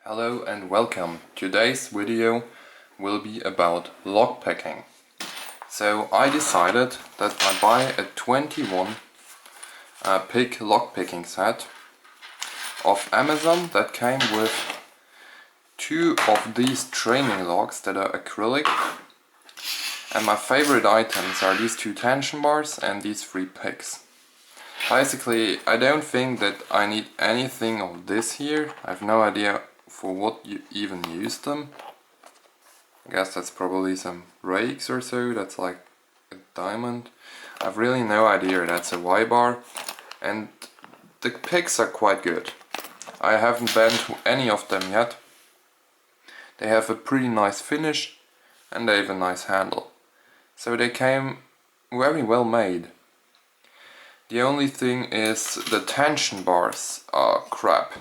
Hello and welcome. Today's video will be about lockpicking. So I decided that I buy a 21 pick lockpicking set of Amazon that came with two of these training locks that are acrylic. And my favorite items are these two tension bars and these three picks. Basically, I don't think that I need anything of this here. I have no idea for what you even use them. I guess that's probably some rakes or so. That's like a diamond. I've really no idea. That's a Y-bar. And the picks are quite good. I haven't bent any of them yet. They have a pretty nice finish and they have a nice handle. So they came very well made. The only thing is the tension bars are crap.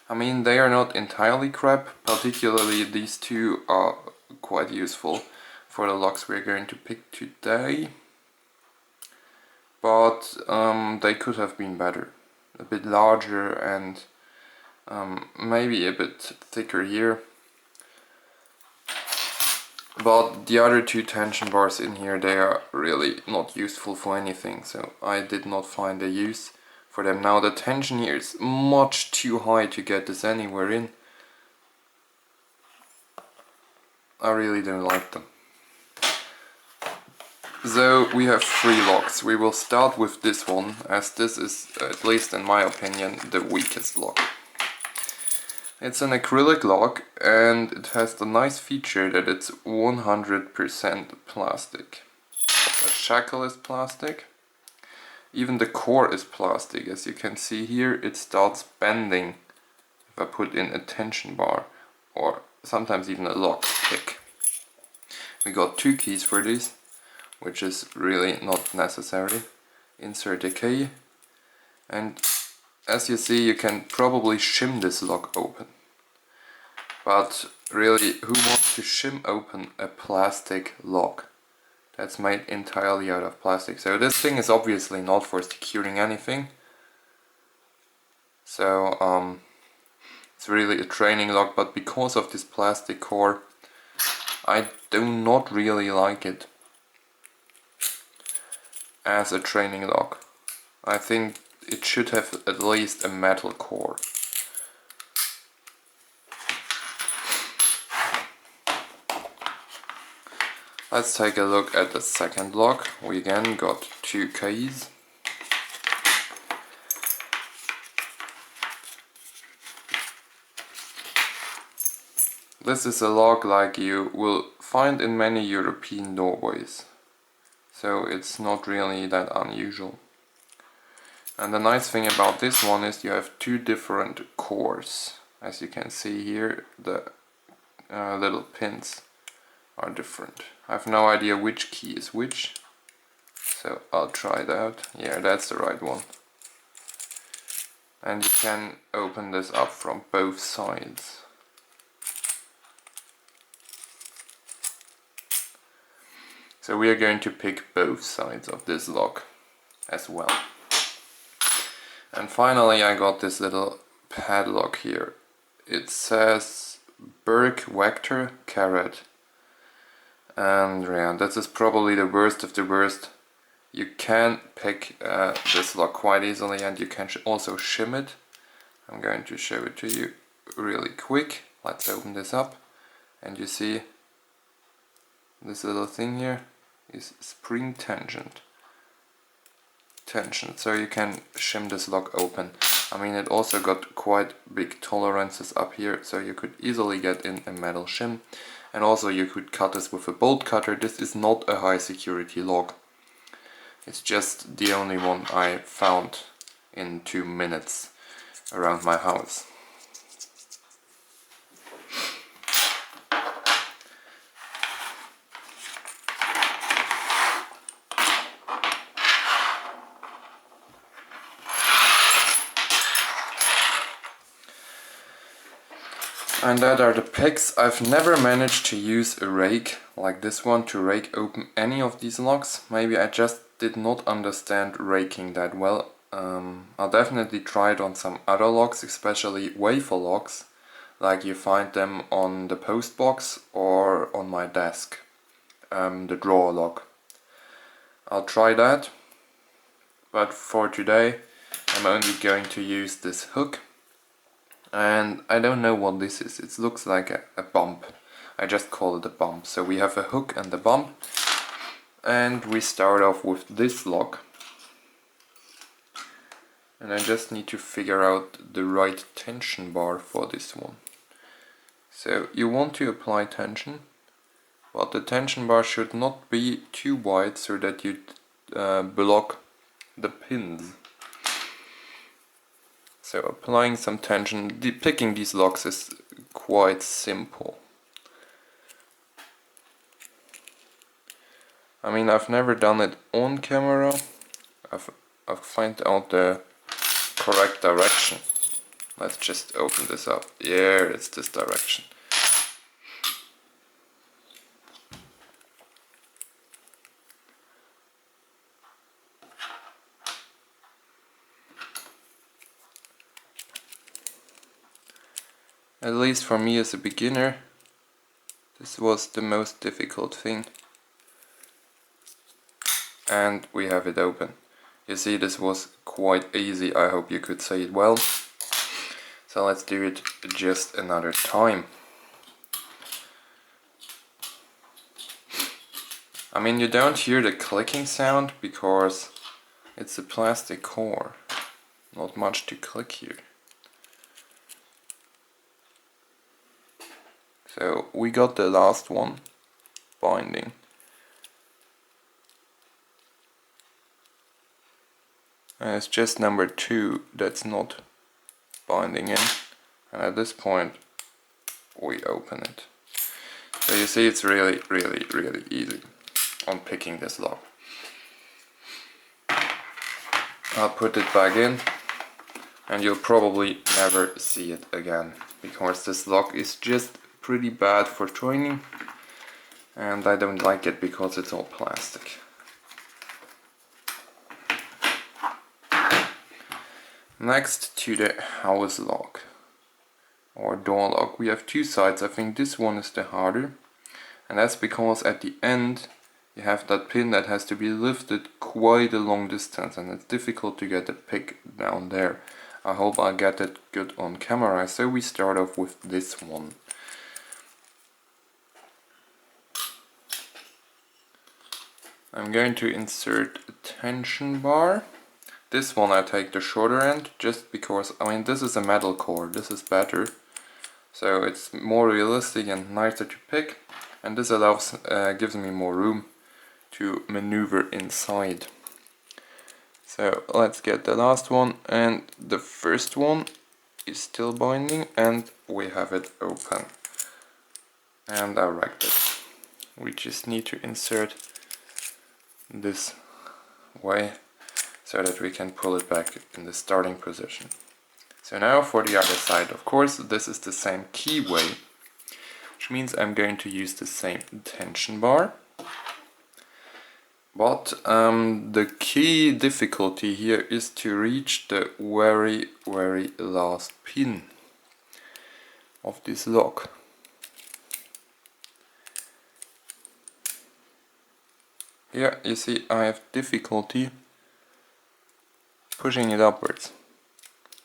I mean, they are not entirely crap, particularly these two are quite useful for the locks we're going to pick today. But they could have been better. A bit larger and maybe a bit thicker here. But the other two tension bars in here, they are really not useful for anything, so I did not find a use for them. Now the tension here is much too high to get this anywhere in. I really don't like them. So we have three locks. We will start with this one, as this is, at least in my opinion, the weakest lock. It's an acrylic lock and it has the nice feature that it's 100% plastic. The shackle is plastic. Even the core is plastic. As you can see here, it starts bending if I put in a tension bar or sometimes even a lock pick. We got two keys for these, which is really not necessary. Insert a key, and as you see, you can probably shim this lock open. But really, who wants to shim open a plastic lock that's made entirely out of plastic? So this thing is obviously not for securing anything. So it's really a training lock, but because of this plastic core, I do not really like it as a training lock. I think it should have at least a metal core. Let's take a look at the second lock. We again got two keys. This is a lock like you will find in many European doorways. So it's not really that unusual. And the nice thing about this one is you have two different cores. As you can see here, the little pins are different. I have no idea which key is which, so I'll try it out. Yeah, that's the right one. And you can open this up from both sides. So we are going to pick both sides of this lock as well. And finally I got this little padlock here. It says Berg Vector Carat. And yeah, this is probably the worst of the worst. You can pick this lock quite easily and you can also shim it. I'm going to show it to you really quick. Let's open this up and you see this little thing here is spring tension, so you can shim this lock open. I mean, it also got quite big tolerances up here, so you could easily get in a metal shim, and also you could cut this with a bolt cutter. This is not a high security lock, it's just the only one I found in 2 minutes around my house. And that are the picks. I've never managed to use a rake like this one to rake open any of these locks. Maybe I just did not understand raking that well. I'll definitely try it on some other locks, especially wafer locks, like you find them on the post box or on my desk, the drawer lock. I'll try that, but for today I'm only going to use this hook, and I don't know what this is. It looks like a bump. I just call it a bump. So we have a hook and a bump, and we start off with this lock. And I just need to figure out the right tension bar for this one. So you want to apply tension, but the tension bar should not be too wide so that you block the pins. So applying some tension, picking these locks is quite simple. I mean, I've never done it on camera. I've find out the correct direction. Let's just open this up. Yeah, it's this direction. At least for me as a beginner, this was the most difficult thing. And we have it open. You see, this was quite easy. I hope you could say it well. So let's do it just another time. I mean, you don't hear the clicking sound because it's a plastic core. Not much to click here. So we got the last one binding. And it's just number 2 that's not binding in. And at this point we open it. So you see, it's really easy on picking this lock. I'll put it back in, and you'll probably never see it again, because this lock is just pretty bad for joining, and I don't like it because it's all plastic. Next to the house lock or door lock, we have two sides. I think this one is the harder, and that's because at the end you have that pin that has to be lifted quite a long distance, and it's difficult to get the pick down there. I hope I'll get it good on camera. So we start off with this one. I'm going to insert a tension bar. This one I take the shorter end, just because, I mean, this is a metal core, this is better. So it's more realistic and nicer to pick, and this allows, gives me more room to maneuver inside. So let's get the last one, and the first one is still binding, and we have it open. And direct it. We just need to insert this way so that we can pull it back in the starting position. So now for the other side, of course this is the same keyway, which means I'm going to use the same tension bar. But the key difficulty here is to reach the very last pin of this lock. Here you see I have difficulty pushing it upwards.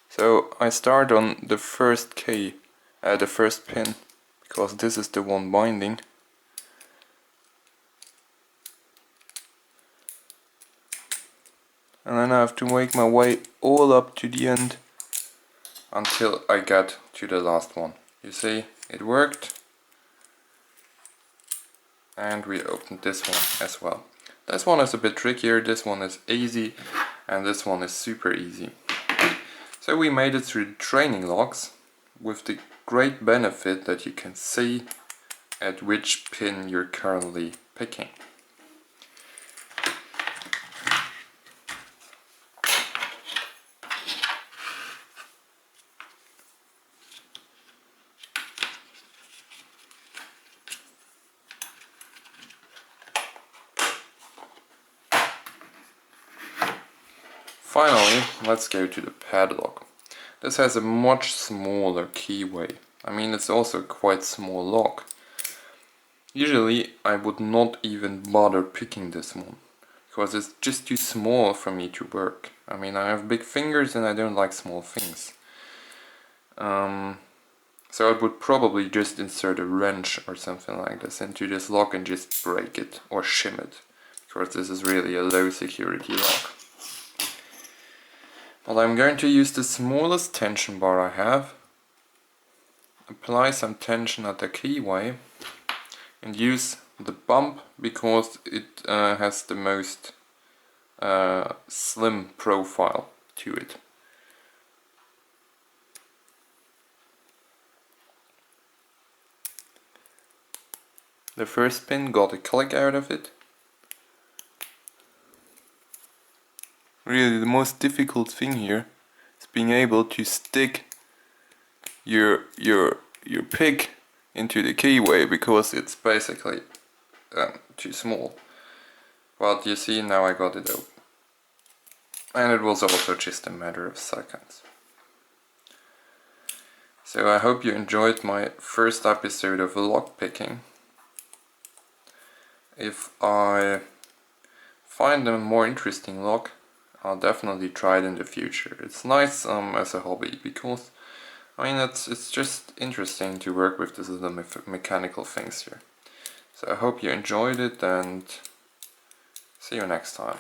So I start on the first key, the first pin, because this is the one binding. And then I have to make my way all up to the end until I get to the last one. You see, it worked. And we opened this one as well. This one is a bit trickier, this one is easy, and this one is super easy. So we made it through the training locks with the great benefit that you can see at which pin you're currently picking. Finally, let's go to the padlock. This has a much smaller keyway. I mean, it's also quite small lock. Usually I would not even bother picking this one, because it's just too small for me to work. I mean, I have big fingers and I don't like small things. So I would probably just insert a wrench or something like this into this lock and just break it or shim it, because this is really a low security lock. Well, I'm going to use the smallest tension bar I have, apply some tension at the keyway, and use the bump because it has the most slim profile to it. The first pin got a click out of it. Really, the most difficult thing here is being able to stick your pick into the keyway, because it's basically too small. But you see, now I got it open. And it was also just a matter of seconds. So I hope you enjoyed my first episode of lockpicking. If I find a more interesting lock, I'll definitely try it in the future. It's nice as a hobby, because I mean it's just interesting to work with these little mechanical things here. So I hope you enjoyed it, and see you next time.